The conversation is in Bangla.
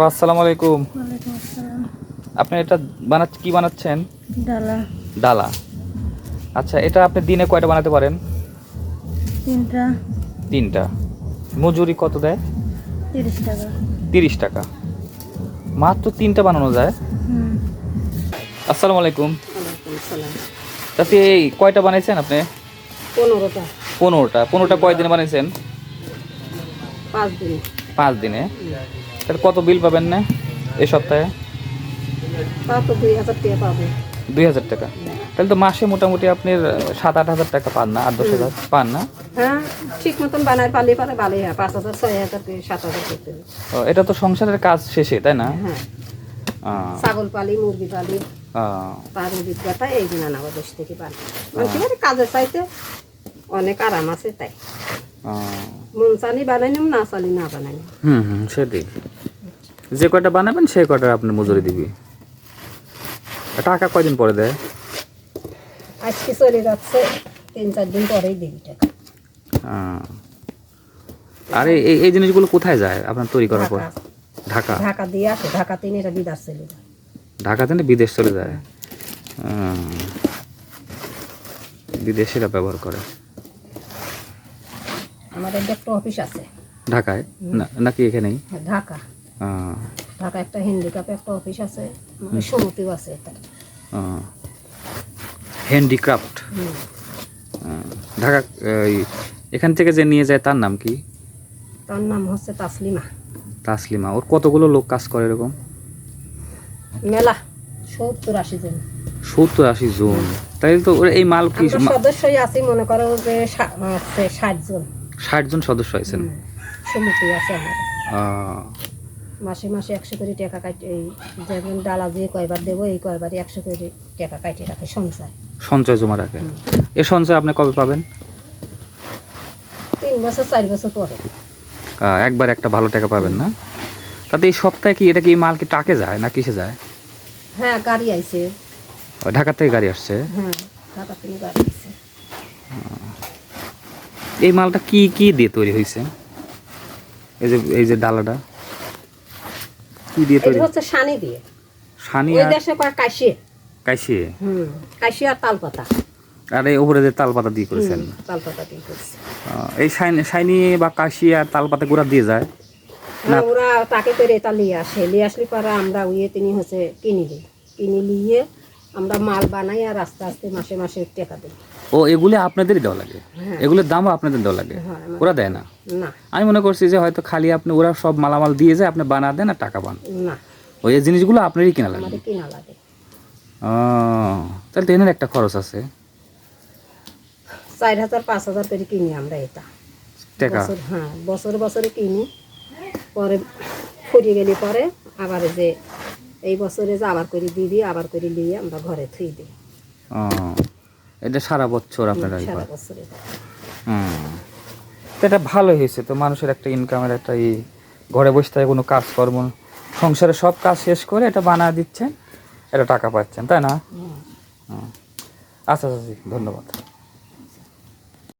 আসসালামু আলাইকুম। ওয়ালাইকুম আসসালাম। আপনি এটা কি বানাচ্ছেন? ডালা ডালা। আচ্ছা, এটা আপনি দিনে কয়টা বানাতে পারেন? 3টা। 3টা। মজুরি কত দেয়? 30 টাকা। 30 টাকা। মাত্র 3টা বানানো যায়? হুম। আসসালামু আলাইকুম। ওয়ালাইকুম আসসালাম। তাতে এই কয়টা বানাইছেন আপনি? 15টা। 15টা কয়দিনে বানাইছেন? 5 দিন। 5 দিনে। তাহলে কত বিল পাবেন না এই সপ্তাহে? তা তো 2000 টাকা পাবো। 2000 টাকা। তাহলে তো মাসে মোটামুটি আপনি 7-8 হাজার টাকা পান না? 8-10 হাজার পান না? হ্যাঁ, ঠিক মতন বানায় পারলে পারে ভালোই হয়। 5000, 6000, 7000 করতে হবে। ও, এটা তো সংসারের কাজ শেষে, তাই না? হ্যাঁ, আহ, ছাগল পালি, মুরগি পালি, আহ, তার অভিজ্ঞতা এই জন্য না দেশ থেকে পালি। মানে কাজের চাইতে অনেক আরাম আছে তাই। আহ। মন চালি বানাই নিম, না চালি না বানাই নিম। সেটাই। যে কয়টা বানাবেন সেই কয়টা আপনি মজুরি দিবি। টাকা কয়দিন পরে দেয়? আজকে চলে যাচ্ছে, 3-4 দিন পরেই দিবি টাকা। আহ। আর এই জিনিসগুলো কোথায় যায় আপনার তৈরি করার পর? ঢাকা। ঢাকা দিয়ে আসে, ঢাকাতে নিয়ে এটা বিদার চলে যায়। ঢাকাতে না বিদেশ চলে যায়? বিদেশিরা ব্যবহার করে। আমাদের একটা অফিস আছে ঢাকায় নাকি এখানেই? হ্যাঁ, ঢাকা। আহ, ঢাকা একটা হ্যান্ডিক্রাফট একটা অফিস আছে, সমিতিও আছে এটা। আহ। হ্যান্ডিক্রাফট। ঢাকা। এই, এখান থেকে যে নিয়ে যায় তার নাম কি? তার নাম হচ্ছে তাসলিমা। তাসলিমা। ওর কতগুলো লোক কাজ করে এরকম? মেলা 70-80 জন। 70-80 জন। তাইলে তো এই মাল কি আমরা সদস্যই আছি, মনে করো যে 60 জন। 60 জন সদস্য আছেন? সমিতি আছে আমার। আহ, মাসে মাসে 100 করে টাকা কাটে। এই যেমন ডালা দিয়ে কয়বার দেবো, এই কয়বারই 100 করে টাকা কাটে রাখে সঞ্চয়। সঞ্চয় জমা রাখেন। এ সঞ্চয় আপনি কবে পাবেন? 3 বছর 4 বছর পরে। একবার একটা ভালো টাকা পাবেন না? তাতে এই সপ্তাহে কি এটা কি মাল কি ট্রাকে যায় না কিসে যায়? হ্যাঁ, গাড়ি আইছে। ঢাকা থেকে গাড়ি আসছে? হ্যাঁ, ঢাকা থেকে গাড়ি আইছে। এই মালটা কি কি দিয়ে তৈরি হয়েছে? এই যে ডালাটা কি দিয়ে তৈরি? এটা হচ্ছে শানি দিয়ে। শানি ওই আর দেশে কয় কাশিয়ে। কাইসিয়ে? কাশিয়ে আর তালপাতা। আর এই উপরে যে তালপাতা দিয়ে করেছেন? তালপাতা দিয়ে করছে। এই শাইনি বা কাশি আর তালপাতা গুঁড়া দিয়ে যায় না? ওরা তাকে করে এটা নিয়ে আসে, নিয়ে আসলে পরে আমরা তিনি হচ্ছে কিনে দিই। কিনে নিয়ে আমরা মাল বানাই আর আস্তে আস্তে মাসে মাসে টাকা দিই। ও, এগুলো আপনাদেরই দেওয়া লাগে? এগুলোর দামও আপনাদের দেওয়া লাগে? ওরা দেয় না? না আমি মনে করছি যে হয়তো খালি আপনি ওরা সব মালামাল দিয়ে যায়, আপনি বানা দেন আর টাকা পান। না, ওই জিনিসগুলো আপনারই কিনা লাগে? আমাদের কিনা লাগে। ও, তাহলে তো এনের একটা খরচ আছে 4000-5000 করে কিনি আমরা এটা টাকা। হ্যাঁ, বছরে কিনি। পরে ফুরিয়ে গেলে পরে আবার যে এই বছরে যে আবার করে দিয়ে দিই, আবার করে নিয়ে আমরা ঘরে থুই দিই। ও, এটা সারা বছর আপনারা সারা বছরে। তো এটা ভালো হয়েছে তো, মানুষের একটা ইনকামের একটা ঘরে বসে থাকে কোনো কাজকর্ম, সংসারে সব কাজ শেষ করে এটা বানা দিচ্ছেন, এটা টাকা পাচ্ছেন, তাই না? আচ্ছা আচ্ছা জি, ধন্যবাদ।